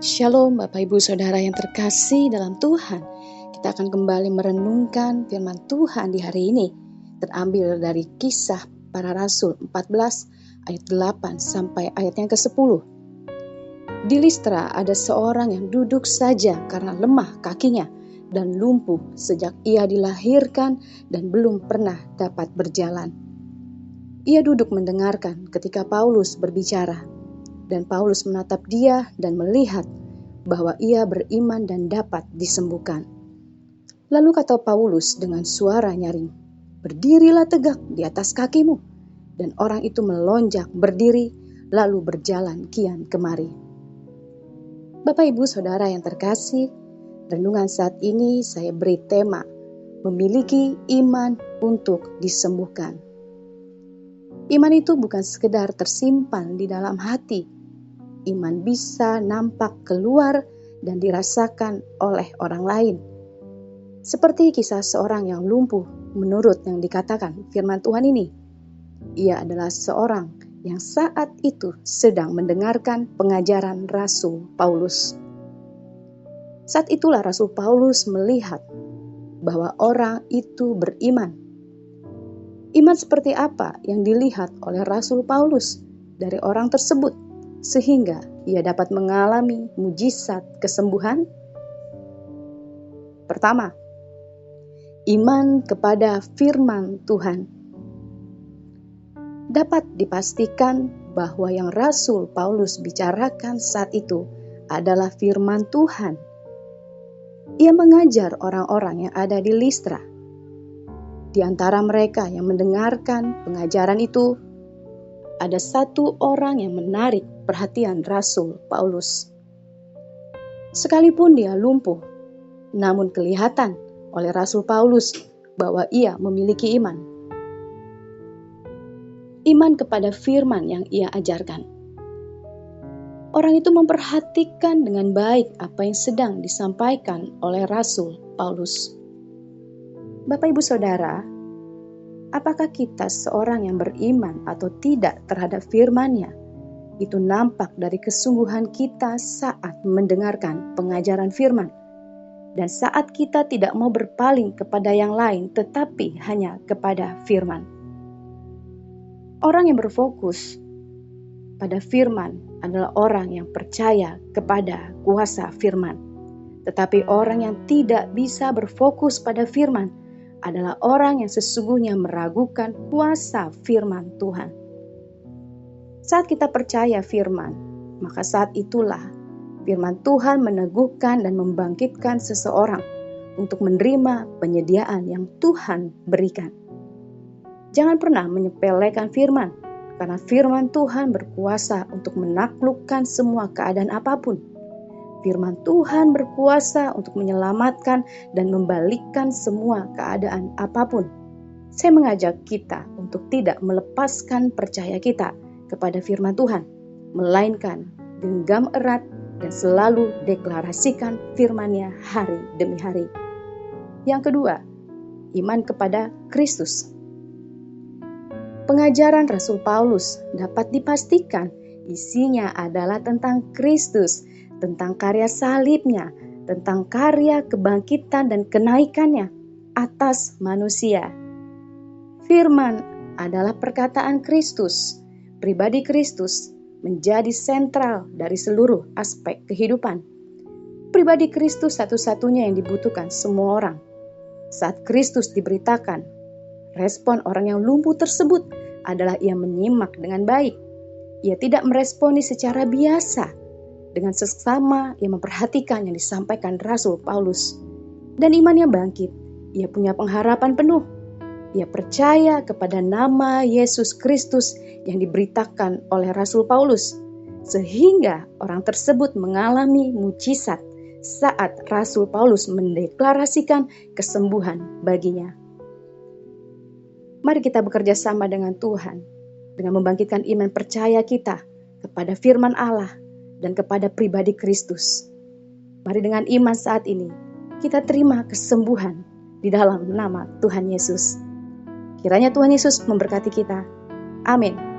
Shalom Bapak Ibu Saudara yang terkasih dalam Tuhan. Kita akan kembali merenungkan firman Tuhan di hari ini. Terambil dari Kisah Para Rasul 14 ayat 8 sampai ayat yang ke-10. Di Listra ada seorang yang duduk saja karena lemah kakinya dan lumpuh sejak ia dilahirkan dan belum pernah dapat berjalan. Ia duduk mendengarkan ketika Paulus berbicara. Dan Paulus menatap dia dan melihat bahwa ia beriman dan dapat disembuhkan. Lalu kata Paulus dengan suara nyaring, "Berdirilah tegak di atas kakimu." Dan orang itu melonjak berdiri lalu berjalan kian kemari. Bapak Ibu Saudara yang terkasih, renungan saat ini saya beri tema memiliki iman untuk disembuhkan. Iman itu bukan sekedar tersimpan di dalam hati. Iman bisa nampak keluar dan dirasakan oleh orang lain. Seperti kisah seorang yang lumpuh menurut yang dikatakan firman Tuhan ini. Ia adalah seorang yang saat itu sedang mendengarkan pengajaran Rasul Paulus. Saat itulah Rasul Paulus melihat bahwa orang itu beriman. Iman seperti apa yang dilihat oleh Rasul Paulus dari orang tersebut? Sehingga ia dapat mengalami mujizat kesembuhan. Pertama, iman kepada firman Tuhan. Dapat dipastikan bahwa yang Rasul Paulus bicarakan saat itu adalah firman Tuhan. Ia mengajar orang-orang yang ada di Listra. Di antara mereka yang mendengarkan pengajaran itu, ada satu orang yang menarik perhatian Rasul Paulus. Sekalipun dia lumpuh, namun kelihatan oleh Rasul Paulus bahwa ia memiliki iman. Iman kepada firman yang ia ajarkan. Orang itu memperhatikan dengan baik apa yang sedang disampaikan oleh Rasul Paulus. Bapak Ibu Saudara, apakah kita seorang yang beriman atau tidak terhadap firman-Nya? Itu nampak dari kesungguhan kita saat mendengarkan pengajaran firman. Dan saat kita tidak mau berpaling kepada yang lain, tetapi hanya kepada firman. Orang yang berfokus pada firman adalah orang yang percaya kepada kuasa firman. Tetapi orang yang tidak bisa berfokus pada firman adalah orang yang sesungguhnya meragukan kuasa firman Tuhan. Saat kita percaya firman, maka saat itulah firman Tuhan meneguhkan dan membangkitkan seseorang untuk menerima penyediaan yang Tuhan berikan. Jangan pernah menyepelekan firman, karena firman Tuhan berkuasa untuk menaklukkan semua keadaan apapun. Firman Tuhan berkuasa untuk menyelamatkan dan membalikkan semua keadaan apapun. Saya mengajak kita untuk tidak melepaskan percaya kita kepada firman Tuhan, melainkan genggam erat dan selalu deklarasikan firman-Nya hari demi hari. Yang kedua, iman kepada Kristus. Pengajaran Rasul Paulus dapat dipastikan isinya adalah tentang Kristus, tentang karya salibnya, tentang karya kebangkitan dan kenaikannya atas manusia. Firman adalah perkataan Kristus. Pribadi Kristus menjadi sentral dari seluruh aspek kehidupan. Pribadi Kristus satu-satunya yang dibutuhkan semua orang. Saat Kristus diberitakan, respon orang yang lumpuh tersebut adalah ia menyimak dengan baik. Ia tidak meresponi secara biasa. Dengan seksama ia memperhatikan yang disampaikan Rasul Paulus. Dan imannya bangkit. Ia punya pengharapan penuh. Ia percaya kepada nama Yesus Kristus yang diberitakan oleh Rasul Paulus. Sehingga orang tersebut mengalami mujizat saat Rasul Paulus mendeklarasikan kesembuhan baginya. Mari kita bekerja sama dengan Tuhan, dengan membangkitkan iman percaya kita kepada firman Allah dan kepada pribadi Kristus. Mari dengan iman saat ini, kita terima kesembuhan di dalam nama Tuhan Yesus. Kiranya Tuhan Yesus memberkati kita. Amin.